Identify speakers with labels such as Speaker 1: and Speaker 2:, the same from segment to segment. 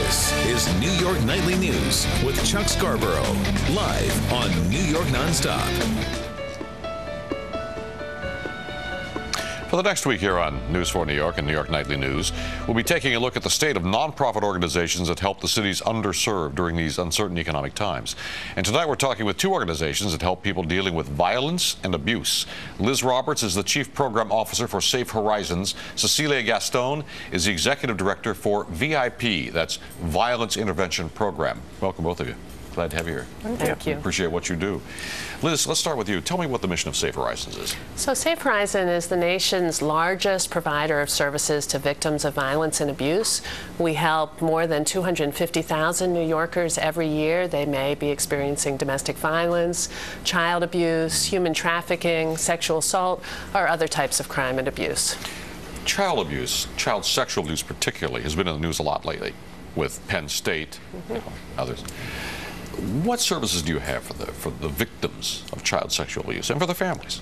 Speaker 1: This is New York Nightly News with Chuck Scarborough, live on New York Nonstop.
Speaker 2: For the next week here on News 4 New York and New York Nightly News, we'll be taking a look at the state of nonprofit organizations that help the city's underserved during these uncertain economic times. And tonight we're talking with two organizations that help people dealing with violence and abuse. Liz Roberts is the Chief Program Officer for Safe Horizons. Cecilia Gaston is the Executive Director for VIP, that's Violence Intervention Program. Welcome, both of you. Glad to have you here.
Speaker 3: Thank you.
Speaker 2: Appreciate what you do. Liz, let's start with you. Tell me what the mission of Safe Horizons is.
Speaker 3: So Safe Horizon is the nation's largest provider of services to victims of violence and abuse. We help more than 250,000 New Yorkers every year. They may be experiencing domestic violence, child abuse, human trafficking, sexual assault, or other types of crime and abuse.
Speaker 2: Child abuse, child sexual abuse particularly, has been in the news a lot lately with Penn State, others. What services do you have for the victims of child sexual abuse and for the families?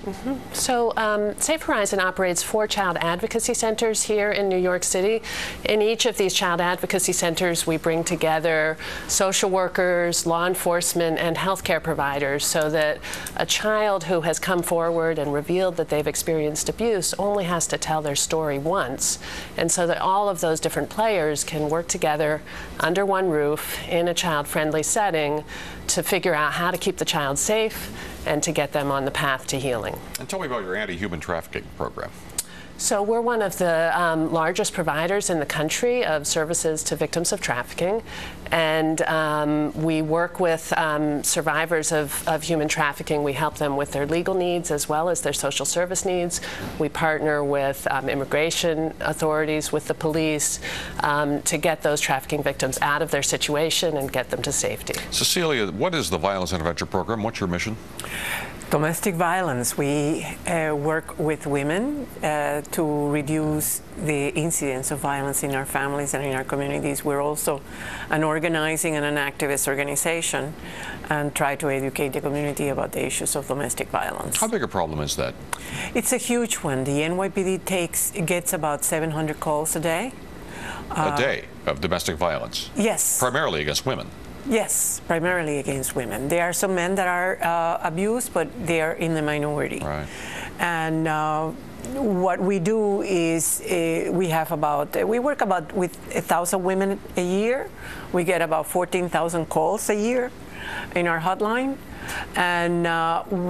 Speaker 3: So Safe Horizon operates 4 child advocacy centers here in New York City. In each of these child advocacy centers, we bring together social workers, law enforcement, and healthcare providers so that a child who has come forward and revealed that they've experienced abuse only has to tell their story once. And so that all of those different players can work together under one roof in a child-friendly setting to figure out how to keep the child safe and to get them on the path to healing.
Speaker 2: And tell me about your anti-human trafficking program.
Speaker 3: So we're one of the largest providers in the country of services to victims of trafficking, and we work with survivors of human trafficking. We help them with their legal needs as well as their social service needs. We partner with immigration authorities, with the police, to get those trafficking victims out of their situation and get them to safety.
Speaker 2: Cecilia, what is the Violence Intervention Program? What's your mission?
Speaker 4: Domestic violence. We work with women to reduce the incidence of violence in our families and in our communities. We're also an organizing and an activist organization and try to educate the community about the issues of domestic violence.
Speaker 2: How big a problem is that?
Speaker 4: It's a huge one. The NYPD gets about 700 calls a day.
Speaker 2: A day of domestic violence?
Speaker 4: Yes.
Speaker 2: Primarily against women?
Speaker 4: Yes, primarily against women. There are some men that are abused, but they are in the minority.
Speaker 2: Right.
Speaker 4: And what we do is we work with 1,000 women a year. We get about 14,000 calls a year in our hotline. And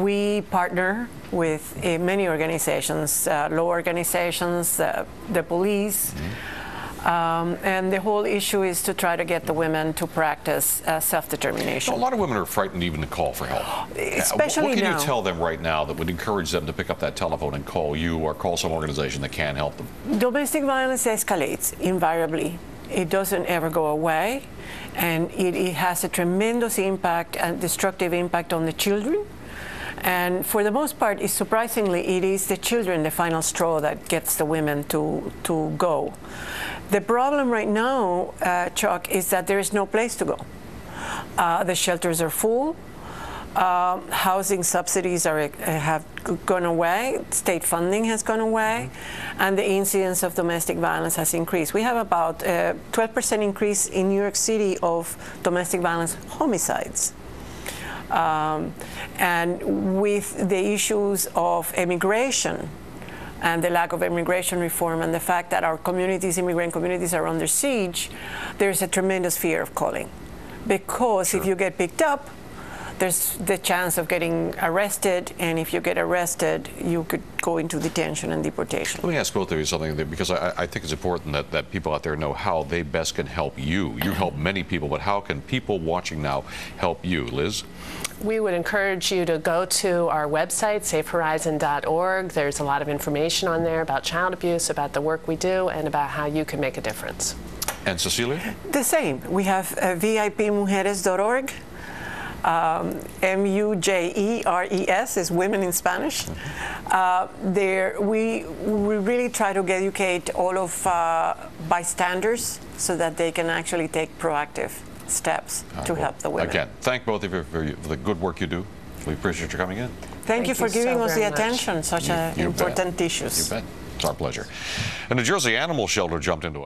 Speaker 4: we partner with many organizations, law organizations, the police. And the whole issue is to try to get the women to practice self-determination.
Speaker 2: A lot of women are frightened even to call for help.
Speaker 4: Especially
Speaker 2: what can
Speaker 4: now.
Speaker 2: you tell them right now that would encourage them to pick up that telephone and call you or call some organization that can help them?
Speaker 4: Domestic violence escalates invariably. It doesn't ever go away, and it has a tremendous impact and destructive impact on the children. And for the most part, surprisingly, it is the children, the final straw, that gets the women to go. The problem right now, Chuck, is that there is no place to go. The shelters are full. Housing subsidies have gone away. State funding has gone away. And the incidence of domestic violence has increased. We have about a 12% increase in New York City of domestic violence homicides. And with the issues of immigration and the lack of immigration reform and the fact that our communities, immigrant communities, are under siege, there's a tremendous fear of calling. Because if you get picked up, there's the chance of getting arrested, and if you get arrested, you could go into detention and deportation.
Speaker 2: Let me ask both of you something, because I think it's important that people out there know how they best can help you. You help many people, but how can people watching now help you? Liz?
Speaker 3: We would encourage you to go to our website, safehorizon.org. There's a lot of information on there about child abuse, about the work we do, and about how you can make a difference.
Speaker 2: And Cecilia?
Speaker 4: The same. We have vipmujeres.org. MUJERES is women in Spanish. There we really try to educate all of bystanders so that they can actually take proactive steps to help the women.
Speaker 2: Again, thank both of you for the good work you do. We appreciate you coming in.
Speaker 4: Thank you for giving us the
Speaker 3: very much.
Speaker 4: attention, such important issues.
Speaker 2: You bet. It's our pleasure. A New Jersey animal shelter jumped into it.